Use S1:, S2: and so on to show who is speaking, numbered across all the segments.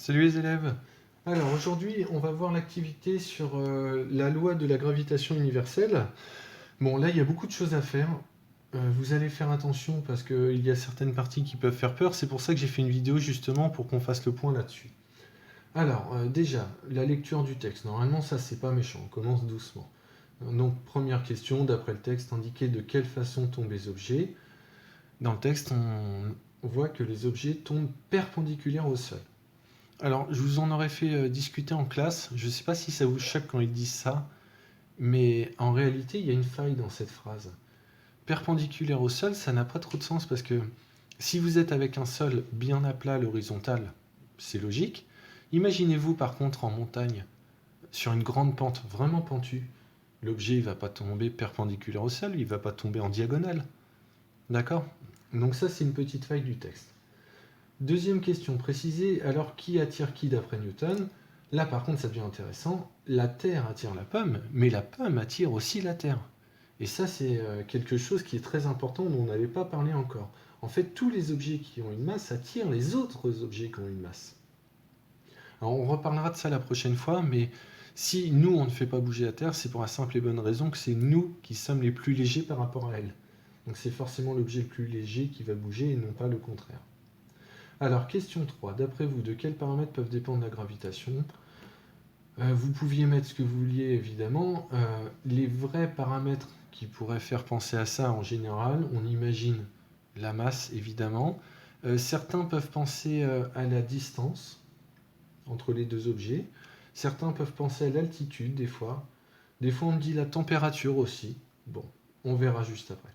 S1: Salut les élèves! Alors aujourd'hui, on va voir l'activité sur la loi de la gravitation universelle. Bon, là, il y a beaucoup de choses à faire. Vous allez faire attention parce qu'il y a certaines parties qui peuvent faire peur. C'est pour ça que j'ai fait une vidéo justement pour qu'on fasse le point là-dessus. Alors, déjà, la lecture du texte. Normalement, ça, c'est pas méchant. On commence doucement. Donc, première question, d'après le texte, indiquer de quelle façon tombent les objets. Dans le texte, on voit que les objets tombent perpendiculaires au sol. Alors, je vous en aurais fait discuter en classe. Je ne sais pas si ça vous choque quand ils disent ça, mais en réalité, il y a une faille dans cette phrase. Perpendiculaire au sol, ça n'a pas trop de sens parce que si vous êtes avec un sol bien à plat à l'horizontale, c'est logique. Imaginez-vous par contre en montagne, sur une grande pente vraiment pentue. L'objet ne va pas tomber perpendiculaire au sol, il ne va pas tomber en diagonale. D'accord? Donc ça, c'est une petite faille du texte. Deuxième question, préciser alors qui attire qui d'après Newton. Là par contre ça devient intéressant, la Terre attire la pomme, mais la pomme attire aussi la Terre. Et ça c'est quelque chose qui est très important dont on n'avait pas parlé encore. En fait tous les objets qui ont une masse attirent les autres objets qui ont une masse. Alors on reparlera de ça la prochaine fois, mais si nous on ne fait pas bouger la Terre, c'est pour la simple et bonne raison que c'est nous qui sommes les plus légers par rapport à elle. Donc c'est forcément l'objet le plus léger qui va bouger et non pas le contraire. Alors, question 3. D'après vous, de quels paramètres peuvent dépendre la gravitation? Vous pouviez mettre ce que vous vouliez, évidemment. Les vrais paramètres qui pourraient faire penser à ça, en général, on imagine la masse, évidemment. Certains peuvent penser à la distance entre les deux objets. Certains peuvent penser à l'altitude, des fois. Des fois, on me dit la température aussi. Bon, on verra juste après.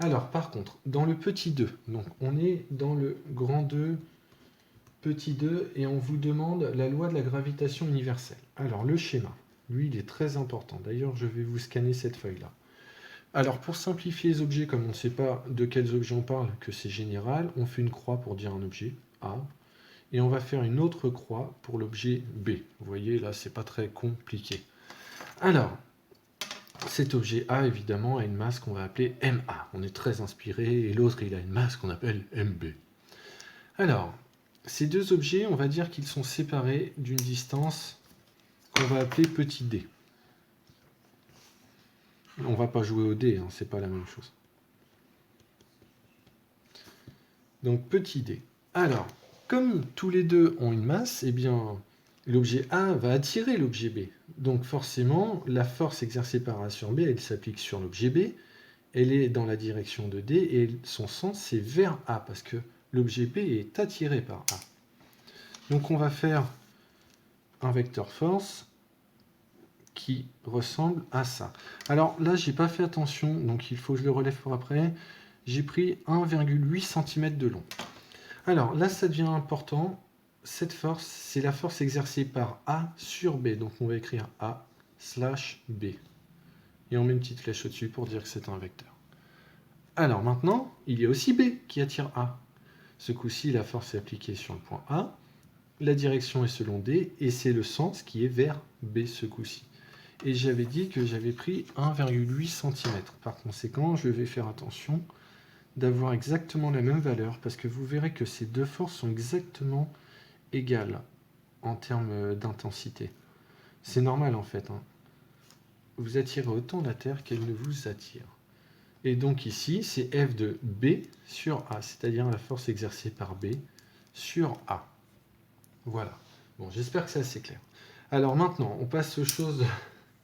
S1: Alors, par contre, dans le petit 2, donc on est dans le grand 2, petit 2, et on vous demande la loi de la gravitation universelle. Alors, le schéma, lui, il est très important. D'ailleurs, je vais vous scanner cette feuille-là. Alors, pour simplifier les objets, comme on ne sait pas de quels objets on parle, que c'est général, on fait une croix pour dire un objet, A, et on va faire une autre croix pour l'objet B. Vous voyez, là, c'est pas très compliqué. Alors, cet objet A, évidemment, a une masse qu'on va appeler MA. On est très inspiré, et l'autre, il a une masse qu'on appelle MB. Alors, ces deux objets, on va dire qu'ils sont séparés d'une distance qu'on va appeler petit d. On ne va pas jouer au dé, hein, c'est pas la même chose. Donc petit d. Alors, comme tous les deux ont une masse, eh bien, l'objet A va attirer l'objet B. Donc forcément, la force exercée par A sur B, elle s'applique sur l'objet B. Elle est dans la direction de D et son sens, c'est vers A, parce que l'objet B est attiré par A. Donc on va faire un vecteur force qui ressemble à ça. Alors là, j'ai pas fait attention, donc il faut que je le relève pour après. J'ai pris 1,8 cm de long. Alors là, ça devient important. Cette force, c'est la force exercée par A sur B. Donc on va écrire A slash B. Et on met une petite flèche au-dessus pour dire que c'est un vecteur. Alors maintenant, il y a aussi B qui attire A. Ce coup-ci, la force est appliquée sur le point A. La direction est selon D et c'est le sens qui est vers B ce coup-ci. Et j'avais dit que j'avais pris 1,8 cm. Par conséquent, je vais faire attention d'avoir exactement la même valeur parce que vous verrez que ces deux forces sont exactement égales en termes d'intensité. C'est normal en fait. Hein. Vous attirez autant la Terre qu'elle ne vous attire. Et donc ici, c'est F de B sur A, c'est-à-dire la force exercée par B sur A. Voilà. Bon, j'espère que c'est assez clair. Alors maintenant, on passe aux choses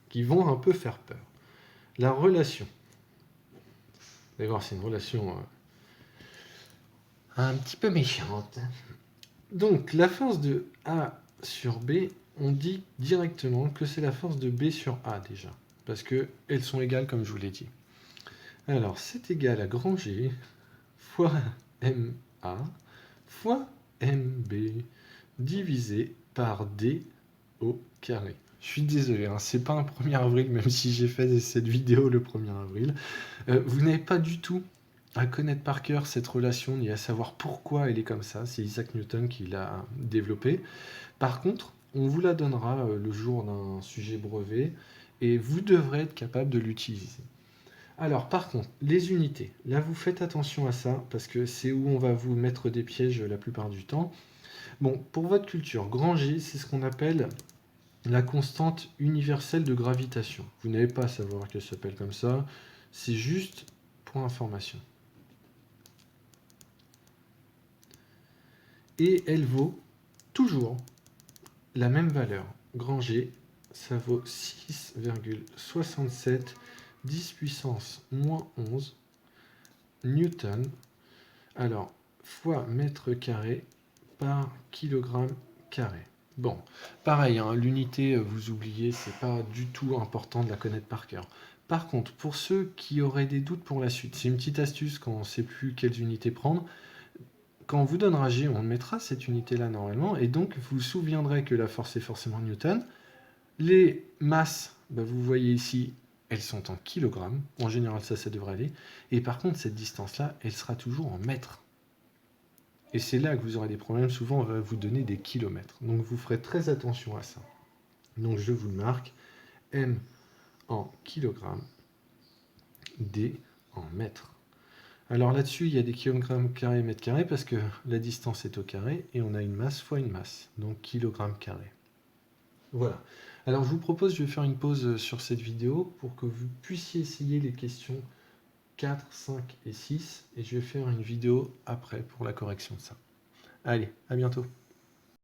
S1: qui vont un peu faire peur. La relation. Vous allez voir, c'est une relation un petit peu méchante. Donc, la force de A sur B, on dit directement que c'est la force de B sur A déjà. Parce qu'elles sont égales comme je vous l'ai dit. Alors, c'est égal à grand G fois MA fois MB divisé par D au carré. Je suis désolé, hein, c'est pas un 1er avril, même si j'ai fait cette vidéo le 1er avril. Vous n'avez pas du tout à connaître par cœur cette relation, ni à savoir pourquoi elle est comme ça. C'est Isaac Newton qui l'a développée. Par contre, on vous la donnera le jour d'un sujet brevet, et vous devrez être capable de l'utiliser. Alors, par contre, les unités, là, vous faites attention à ça, parce que c'est où on va vous mettre des pièges la plupart du temps. Bon, pour votre culture, grand G, c'est ce qu'on appelle la constante universelle de gravitation. Vous n'avez pas à savoir qu'elle s'appelle comme ça, c'est juste pour information. Et elle vaut toujours la même valeur. Grand G, ça vaut 6,67 10 puissance moins 11 newton. Alors, fois mètre carré par kilogramme carré. Bon, pareil, hein, l'unité, vous oubliez, c'est pas du tout important de la connaître par cœur. Par contre, pour ceux qui auraient des doutes pour la suite, c'est une petite astuce quand on ne sait plus quelles unités prendre. Quand on vous donnera G, on mettra cette unité-là normalement, et donc vous vous souviendrez que la force est forcément Newton. Les masses, bah, vous voyez ici, elles sont en kilogrammes. En général, ça devrait aller. Et par contre, cette distance-là, elle sera toujours en mètres. Et c'est là que vous aurez des problèmes. Souvent, on va vous donner des kilomètres. Donc, vous ferez très attention à ça. Donc, je vous le marque. M en kilogrammes, D en mètres. Alors là-dessus, il y a des kilogrammes carrés, mètres carrés, parce que la distance est au carré, et on a une masse fois une masse. Donc, kilogramme carré. Voilà. Alors, je vous propose, je vais faire une pause sur cette vidéo pour que vous puissiez essayer les questions 4, 5 et 6. Et je vais faire une vidéo après pour la correction de ça. Allez, à bientôt.